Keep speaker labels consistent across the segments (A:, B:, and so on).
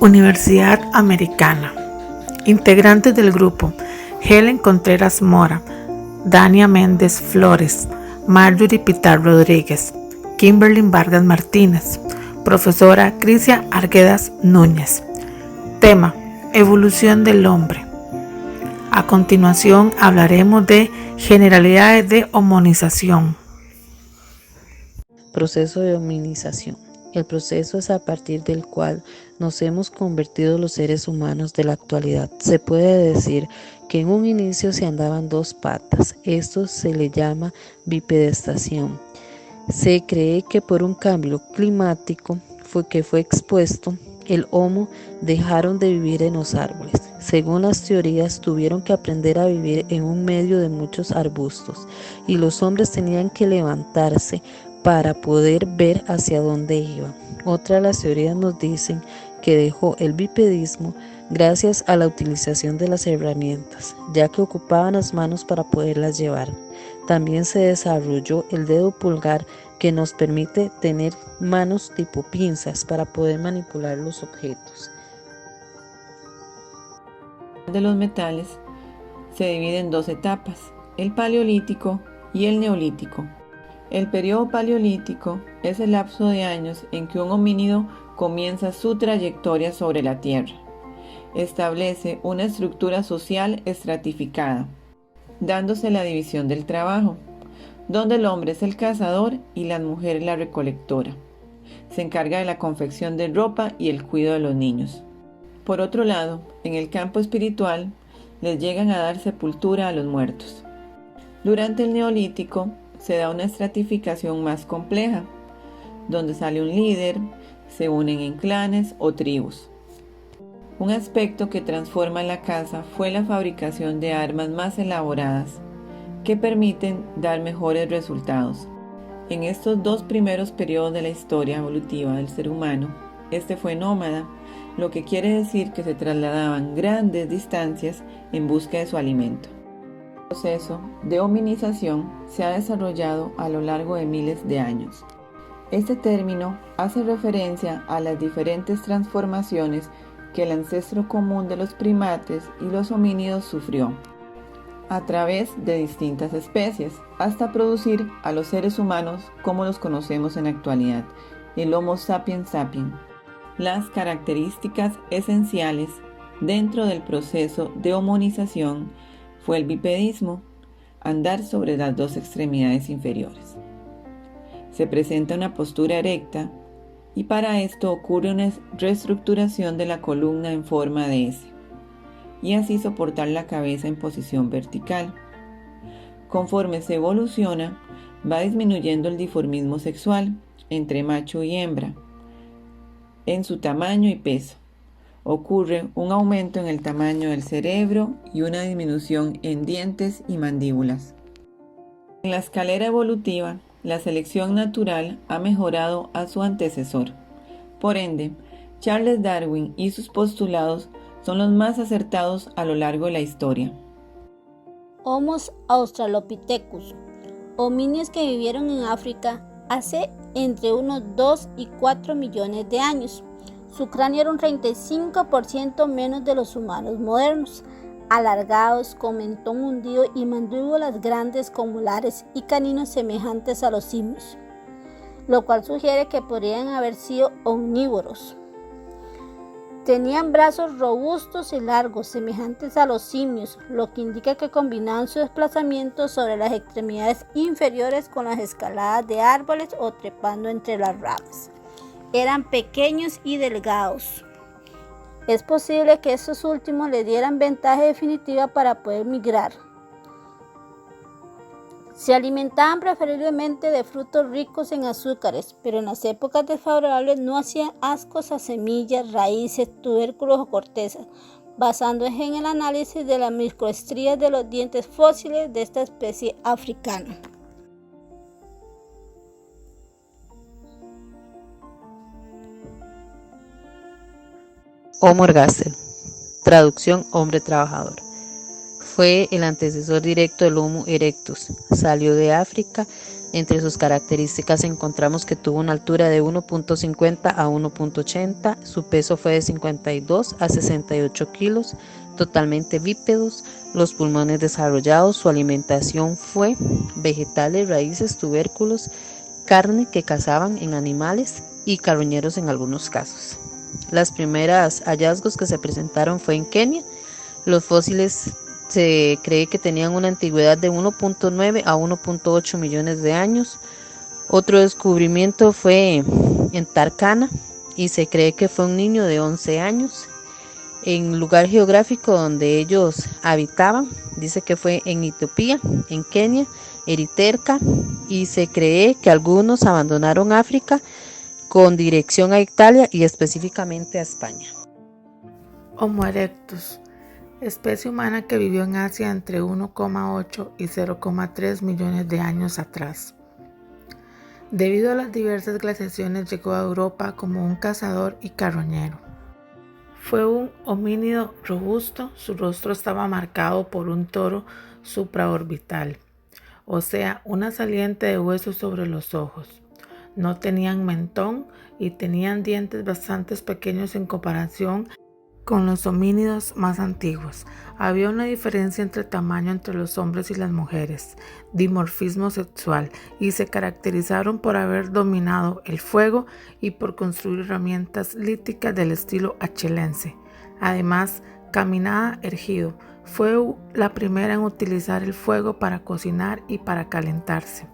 A: Universidad Americana. Integrantes del grupo: Helen Contreras Mora, Dania Méndez Flores, Marjorie Pitar Rodríguez, Kimberly Vargas Martínez, profesora Crisia Arguedas Núñez. Tema: evolución del hombre. A continuación hablaremos de generalidades de homonización.
B: Proceso de hominización. El proceso es a partir del cual nos hemos convertido los seres humanos de la actualidad. Se puede decir que en un inicio se andaban dos patas. Esto se le llama bipedestación. Se cree que por un cambio climático fue expuesto, el Homo dejaron de vivir en los árboles. Según las teorías, tuvieron que aprender a vivir en un medio de muchos arbustos y los hombres tenían que levantarse para poder ver hacia dónde iban. Otra de las teorías nos dicen que dejó el bipedismo gracias a la utilización de las herramientas, ya que ocupaban las manos para poderlas llevar. También se desarrolló el dedo pulgar, que nos permite tener manos tipo pinzas para poder manipular los objetos.
C: De los metales se divide en dos etapas: el paleolítico y el neolítico. El periodo paleolítico es el lapso de años en que un homínido comienza su trayectoria sobre la Tierra. Establece una estructura social estratificada, dándose la división del trabajo, donde el hombre es el cazador y la mujer la recolectora. Se encarga de la confección de ropa y el cuidado de los niños. Por otro lado, en el campo espiritual, les llegan a dar sepultura a los muertos. Durante el neolítico, se da una estratificación más compleja, donde sale un líder, se unen en clanes o tribus. Un aspecto que transforma la caza fue la fabricación de armas más elaboradas, que permiten dar mejores resultados. En estos dos primeros periodos de la historia evolutiva del ser humano, este fue nómada, lo que quiere decir que se trasladaban grandes distancias en busca de su alimento. El proceso de hominización se ha desarrollado a lo largo de miles de años. Este término hace referencia a las diferentes transformaciones que el ancestro común de los primates y los homínidos sufrió a través de distintas especies, hasta producir a los seres humanos como los conocemos en la actualidad, el Homo sapiens sapiens. Las características esenciales dentro del proceso de homonización fue el bipedismo, andar sobre las dos extremidades inferiores. Se presenta una postura erecta y para esto ocurre una reestructuración de la columna en forma de S, y así soportar la cabeza en posición vertical. Conforme se evoluciona, va disminuyendo el dimorfismo sexual entre macho y hembra en su tamaño y peso. Ocurre un aumento en el tamaño del cerebro y una disminución en dientes y mandíbulas. En la escalera evolutiva, la selección natural ha mejorado a su antecesor. Por ende, Charles Darwin y sus postulados son los más acertados a lo largo de la historia.
D: Homo australopithecus, homínidos que vivieron en África hace entre unos 2 y 4 millones de años. Su cráneo era un 35% menos de los humanos modernos, alargados, con mentón hundido y mandíbulas grandes con molares y caninos semejantes a los simios, lo cual sugiere que podrían haber sido omnívoros. Tenían brazos robustos y largos, semejantes a los simios, lo que indica que combinaban su desplazamiento sobre las extremidades inferiores con las escaladas de árboles o trepando entre las ramas. Eran pequeños y delgados. Es posible que estos últimos le dieran ventaja definitiva para poder migrar. Se alimentaban preferiblemente de frutos ricos en azúcares, pero en las épocas desfavorables no hacían ascos a semillas, raíces, tubérculos o cortezas, basándose en el análisis de las microestrías de los dientes fósiles de esta especie africana.
B: Homo ergaster, traducción hombre trabajador. Fue el antecesor directo del Homo erectus. Salió de África Entre sus características encontramos que tuvo una altura de 1.50 a 1.80, su peso fue de 52 a 68 kilos, totalmente bípedos, los pulmones desarrollados, su alimentación fue vegetales, raíces, tubérculos, carne que cazaban en animales y carroñeros en algunos casos. Las primeras hallazgos que se presentaron fue en Kenia. Los fósiles se cree que tenían una antigüedad de 1.9 a 1.8 millones de años. Otro descubrimiento fue en Tarkana y se cree que fue un niño de 11 años. En lugar geográfico donde ellos habitaban, dice que fue en Etiopía, en Kenia, Eritrea, y se cree que algunos abandonaron África con dirección a Italia y específicamente a España.
A: Homo erectus, especie humana que vivió en Asia entre 1,8 y 0,3 millones de años atrás. Debido a las diversas glaciaciones llegó a Europa como un cazador y carroñero. Fue un homínido robusto, su rostro estaba marcado por un toro supraorbital, o sea, una saliente de huesos sobre los ojos. No tenían mentón y tenían dientes bastante pequeños en comparación con los homínidos más antiguos. Había una diferencia entre tamaño entre los hombres y las mujeres, dimorfismo sexual, y se caracterizaron por haber dominado el fuego y por construir herramientas líticas del estilo achelense. Además, caminaba erguido. Fue la primera en utilizar el fuego para cocinar y para calentarse.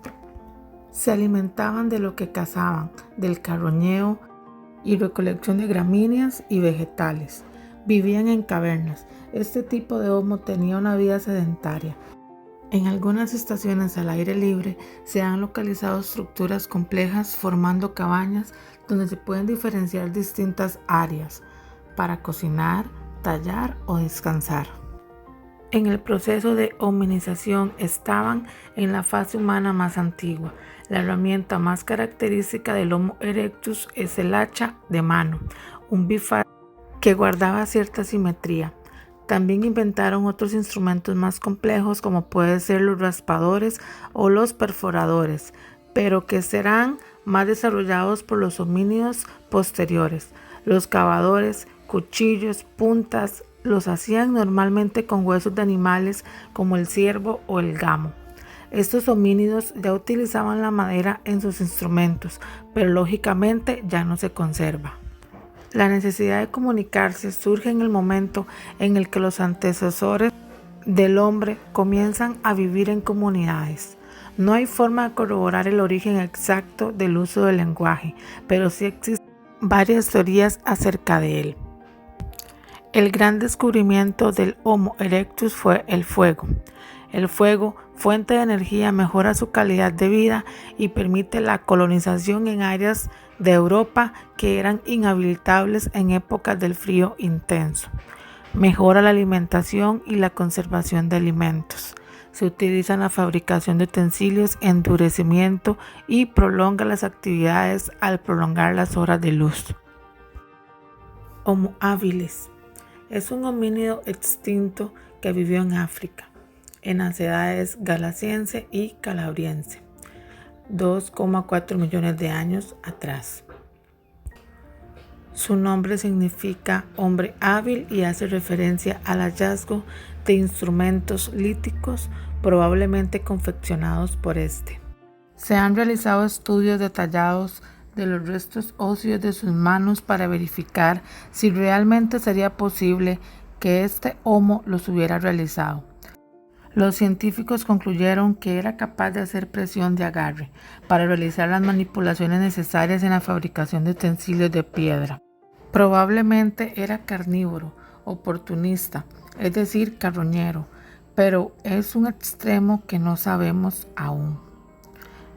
A: Se alimentaban de lo que cazaban, del carroñeo y recolección de gramíneas y vegetales. Vivían en cavernas. Este tipo de homo tenía una vida sedentaria. En algunas estaciones al aire libre se han localizado estructuras complejas formando cabañas donde se pueden diferenciar distintas áreas para cocinar, tallar o descansar. En el proceso de hominización estaban en la fase humana más antigua. La herramienta más característica del Homo erectus es el hacha de mano, un bifaz que guardaba cierta simetría. También inventaron otros instrumentos más complejos como pueden ser los raspadores o los perforadores, pero que serán más desarrollados por los homínidos posteriores. Los cavadores, cuchillos, puntas, los hacían normalmente con huesos de animales como el ciervo o el gamo. Estos homínidos ya utilizaban la madera en sus instrumentos, pero lógicamente ya no se conserva. La necesidad de comunicarse surge en el momento en el que los antecesores del hombre comienzan a vivir en comunidades. No hay forma de corroborar el origen exacto del uso del lenguaje, pero sí existen varias teorías acerca de él. El gran descubrimiento del Homo erectus fue el fuego. El fuego, fuente de energía, mejora su calidad de vida y permite la colonización en áreas de Europa que eran inhabitables en épocas del frío intenso. Mejora la alimentación y la conservación de alimentos. Se utiliza en la fabricación de utensilios, endurecimiento y prolonga las actividades al prolongar las horas de luz. Homo habilis es un homínido extinto que vivió en África, en las edades galiciense y calabriense, 2,4 millones de años atrás. Su nombre significa hombre hábil y hace referencia al hallazgo de instrumentos líticos probablemente confeccionados por este. Se han realizado estudios detallados de los restos óseos de sus manos para verificar si realmente sería posible que este homo los hubiera realizado. Los científicos concluyeron que era capaz de hacer presión de agarre para realizar las manipulaciones necesarias en la fabricación de utensilios de piedra. Probablemente era carnívoro, oportunista, es decir, carroñero, pero es un extremo que no sabemos aún.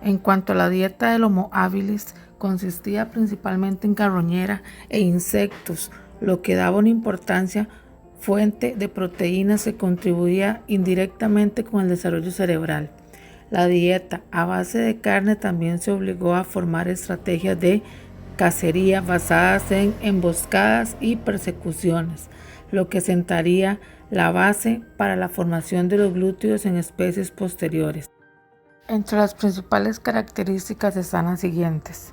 A: En cuanto a la dieta del Homo habilis, consistía principalmente en carroñera e insectos, lo que daba una importancia fuente de proteínas que contribuía indirectamente con el desarrollo cerebral. La dieta a base de carne también se obligó a formar estrategias de cacería basadas en emboscadas y persecuciones, lo que sentaría la base para la formación de los glúteos en especies posteriores. Entre las principales características están las siguientes: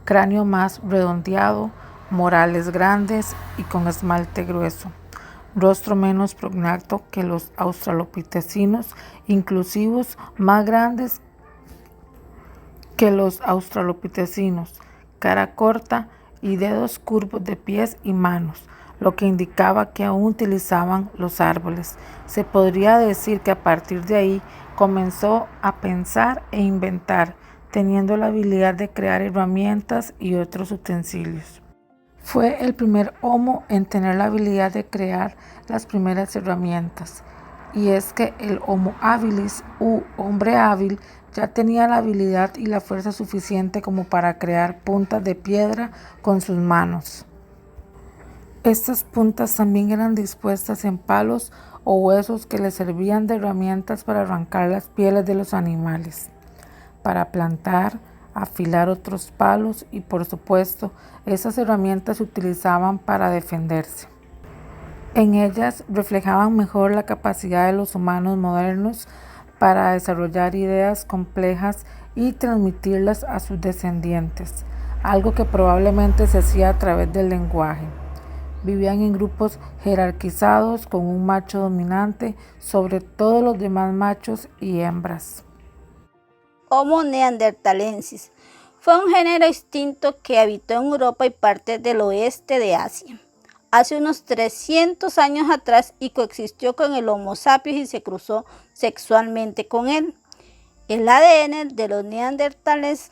A: cráneo más redondeado, morales grandes y con esmalte grueso, rostro menos prognatho que los australopitecinos, inclusivos más grandes que los australopitecinos, cara corta y dedos curvos de pies y manos, lo que indicaba que aún utilizaban los árboles. Se podría decir que a partir de ahí comenzó a pensar e inventar, teniendo la habilidad de crear herramientas y otros utensilios. Fue el primer Homo en tener la habilidad de crear las primeras herramientas, y es que el Homo habilis u hombre hábil ya tenía la habilidad y la fuerza suficiente como para crear puntas de piedra con sus manos. Estas puntas también eran dispuestas en palos o huesos que le servían de herramientas para arrancar las pieles de los animales, para plantar, afilar otros palos y, por supuesto, esas herramientas se utilizaban para defenderse. En ellas reflejaban mejor la capacidad de los humanos modernos para desarrollar ideas complejas y transmitirlas a sus descendientes, algo que probablemente se hacía a través del lenguaje. Vivían en grupos jerarquizados con un macho dominante sobre todos los demás machos y hembras.
D: Homo neanderthalensis fue un género extinto que habitó en Europa y partes del oeste de Asia hace unos 300 años atrás y coexistió con el Homo sapiens y se cruzó sexualmente con él. El ADN de los neandertales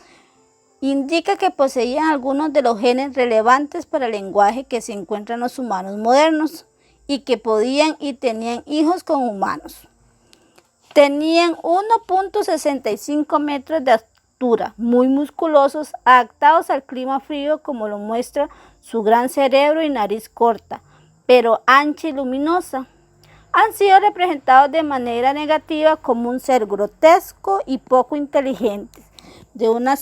D: indica que poseían algunos de los genes relevantes para el lenguaje que se encuentran en los humanos modernos y que podían y tenían hijos con humanos. Tenían 1.65 metros de altura, muy musculosos, adaptados al clima frío como lo muestra su gran cerebro y nariz corta, pero ancha y luminosa. Han sido representados de manera negativa como un ser grotesco y poco inteligente, de una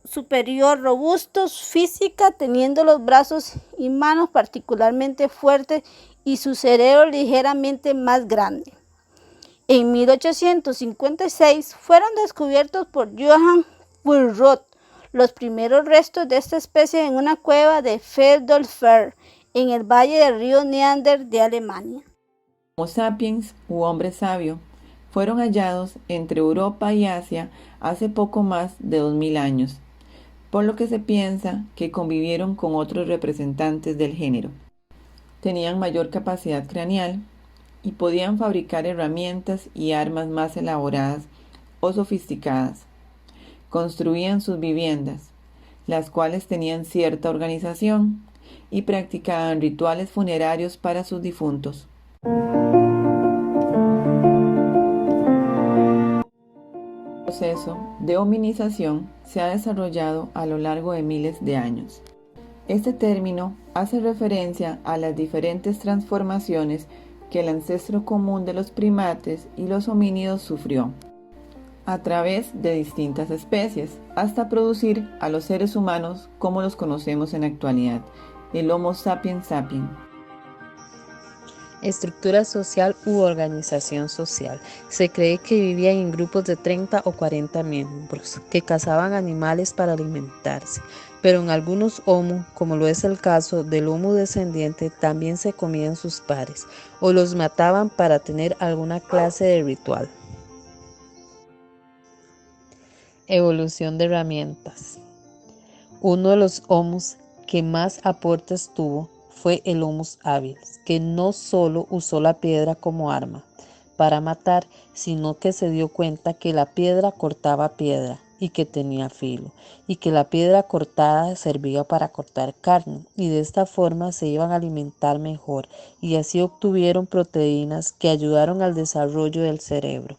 D: superior robustos física, teniendo los brazos y manos particularmente fuertes y su cerebro ligeramente más grande. En 1856 fueron descubiertos por Johann Fuhlrott los primeros restos de esta especie en una cueva de Feldolfer, en el valle del río Neander de Alemania.
C: Homo sapiens u hombre sabio fueron hallados entre Europa y Asia hace poco más de 2000 años, por lo que se piensa que convivieron con otros representantes del género. Tenían mayor capacidad craneal y podían fabricar herramientas y armas más elaboradas o sofisticadas. Construían sus viviendas, las cuales tenían cierta organización, y practicaban rituales funerarios para sus difuntos. El proceso de hominización se ha desarrollado a lo largo de miles de años. Este término hace referencia a las diferentes transformaciones que el ancestro común de los primates y los homínidos sufrió a través de distintas especies, hasta producir a los seres humanos como los conocemos en la actualidad, el Homo sapiens sapiens.
B: Estructura social u organización social. Se cree que vivían en grupos de 30 o 40 miembros, que cazaban animales para alimentarse, pero en algunos Homo, como lo es el caso del Homo descendiente, también se comían sus pares, o los mataban para tener alguna clase de ritual. Evolución de herramientas. Uno de los Homos que más aportes tuvo fue el Homo habilis, que no solo usó la piedra como arma para matar, sino que se dio cuenta que la piedra cortaba piedra y que tenía filo, y que la piedra cortada servía para cortar carne, y de esta forma se iban a alimentar mejor, y así obtuvieron proteínas que ayudaron al desarrollo del cerebro.